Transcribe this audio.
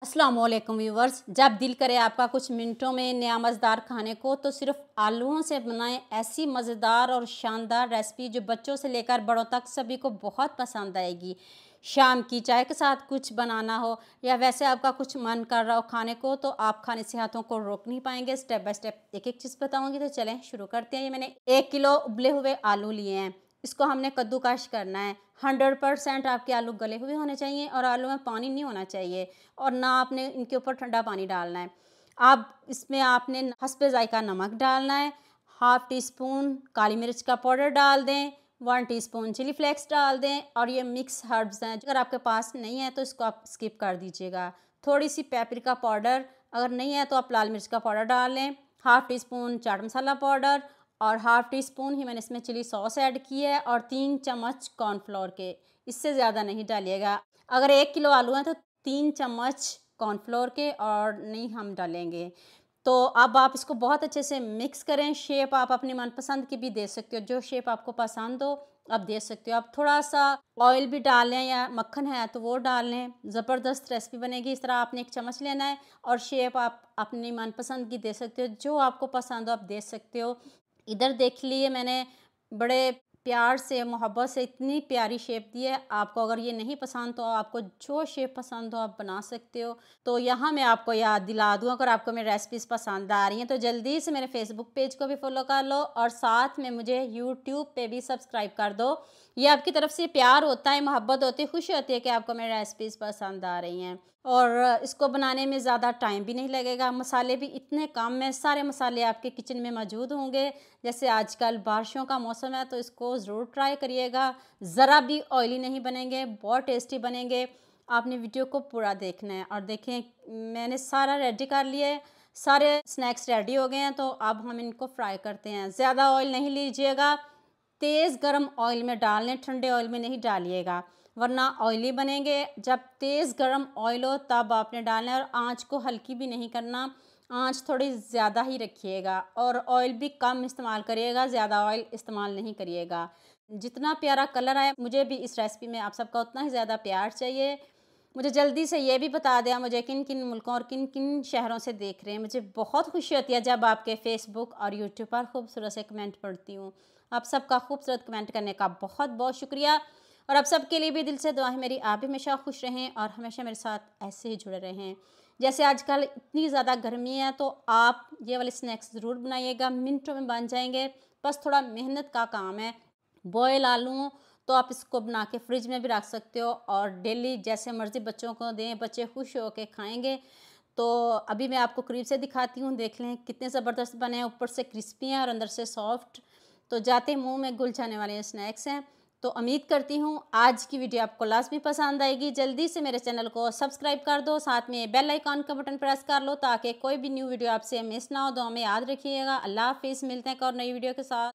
अस्सलाम वालेकुम व्यूवर्स। जब दिल करे आपका कुछ मिनटों में नया मज़ेदार खाने को तो सिर्फ आलूओं से बनाएं ऐसी मज़ेदार और शानदार रेसिपी जो बच्चों से लेकर बड़ों तक सभी को बहुत पसंद आएगी। शाम की चाय के साथ कुछ बनाना हो या वैसे आपका कुछ मन कर रहा हो खाने को तो आप खाने से हाथों को रोक नहीं पाएंगे। स्टेप बाय स्टेप एक एक चीज़ बताऊंगी, तो चलें शुरू करते हैं। ये मैंने 1 किलो उबले हुए आलू लिए हैं। इसको हमने कद्दूकश करना है। 100% आपके आलू गले हुए होने चाहिए और आलू में पानी नहीं होना चाहिए और ना आपने इनके ऊपर ठंडा पानी डालना है। आप इसमें आपने हस्बे ज़ायक़ा नमक डालना है, हाफ़ टी स्पून काली मिर्च का पाउडर डाल दें, 1 टीस्पून चिली फ्लेक्स डाल दें और ये मिक्स हर्ब्स हैं, अगर आपके पास नहीं है तो इसको आप स्किप कर दीजिएगा। थोड़ी सी पेपरिका पाउडर, अगर नहीं है तो आप लाल मिर्च का पाउडर डाल लें, half tea spoon chaat masala powder और हाफ़ टी स्पून ही मैंने इसमें चिली सॉस ऐड की है और 3 चम्मच कॉर्नफ्लोर के, इससे ज़्यादा नहीं डालिएगा। अगर 1 किलो आलू हैं तो 3 चम्मच कॉर्नफ्लोर के और नहीं हम डालेंगे। तो अब आप इसको बहुत अच्छे से मिक्स करें। शेप आप अपनी मनपसंद की भी दे सकते हो, जो शेप आपको पसंद हो आप दे सकते हो। आप थोड़ा सा ऑयल भी डाल लें या मक्खन है तो वो डाल लें, ज़बरदस्त रेसिपी बनेगी। इस तरह आपने 1 चम्मच लेना है और शेप आप अपनी मनपसंद की दे सकते हो, जो आपको पसंद हो आप दे सकते हो। इधर देख लिए मैंने बड़े प्यार से मोहब्बत से इतनी प्यारी शेप दी है। आपको अगर ये नहीं पसंद तो आपको जो शेप पसंद हो आप बना सकते हो। तो यहाँ मैं आपको याद दिला दूँ, अगर आपको मेरी रेसिपीज़ पसंद आ रही हैं तो जल्दी से मेरे फेसबुक पेज को भी फॉलो कर लो और साथ में मुझे यूट्यूब पे भी सब्सक्राइब कर दो। ये आपकी तरफ से प्यार होता है, मोहब्बत होती है, खुशी होती है कि आपको मेरी रेसिपीज़ पसंद आ रही हैं। और इसको बनाने में ज़्यादा टाइम भी नहीं लगेगा। मसाले भी इतने कम में, सारे मसाले आपके किचन में मौजूद होंगे। जैसे आजकल बारिशों का मौसम है तो इसको ज़रूर ट्राई करिएगा। ज़रा भी ऑयली नहीं बनेंगे, बहुत टेस्टी बनेंगे। आपने वीडियो को पूरा देखना है। और देखें मैंने सारा रेडी कर लिया है, सारे स्नैक्स रेडी हो गए हैं। तो अब हम इनको फ्राई करते हैं। ज़्यादा ऑयल नहीं लीजिएगा, तेज़ गरम ऑयल में डाल लें, ठंडे ऑयल में नहीं डालिएगा वरना ऑयली बनेंगे। जब तेज़ गरम ऑयल हो तब आपने डालना है और आँच को हल्की भी नहीं करना, आँच थोड़ी ज़्यादा ही रखिएगा और ऑयल भी कम इस्तेमाल करिएगा, ज़्यादा ऑयल इस्तेमाल नहीं करिएगा। जितना प्यारा कलर आया मुझे भी इस रेसिपी में आप सबका उतना ही ज़्यादा प्यार चाहिए। मुझे जल्दी से ये भी बता दें मुझे किन किन मुल्कों और किन किन शहरों से देख रहे हैं। मुझे बहुत खुशी होती है जब आपके फेसबुक और यूट्यूब पर खूबसूरत से कमेंट पढ़ती हूँ। आप सबका खूबसूरत कमेंट करने का बहुत बहुत शुक्रिया। और आप सबके लिए भी दिल से दुआ है मेरी, आप भी हमेशा खुश रहें और हमेशा मेरे साथ ऐसे ही जुड़े रहें। जैसे आजकल इतनी ज़्यादा गर्मी है तो आप ये वाले स्नैक्स ज़रूर बनाइएगा, मिनटों में बन जाएंगे। बस थोड़ा मेहनत का काम है। बॉयल आलू तो आप इसको बना के फ्रिज में भी रख सकते हो और डेली जैसे मर्ज़ी बच्चों को दें, बच्चे खुश होकर खाएंगे। तो अभी मैं आपको करीब से दिखाती हूँ, देख लें कितने ज़बरदस्त बने हैं, ऊपर से क्रिस्पी हैं और अंदर से सॉफ्ट। तो जाते मुंह में घुल जाने वाले स्नैक्स हैं। तो उम्मीद करती हूँ आज की वीडियो आपको लाज़मी पसंद आएगी। जल्दी से मेरे चैनल को सब्सक्राइब कर दो, साथ में बेल आइकॉन का बटन प्रेस कर लो ताकि कोई भी न्यू वीडियो आपसे मिस ना हो। तो हमें याद रखिएगा। अल्लाह हाफिज़, मिलते हैं एक और नई वीडियो के साथ।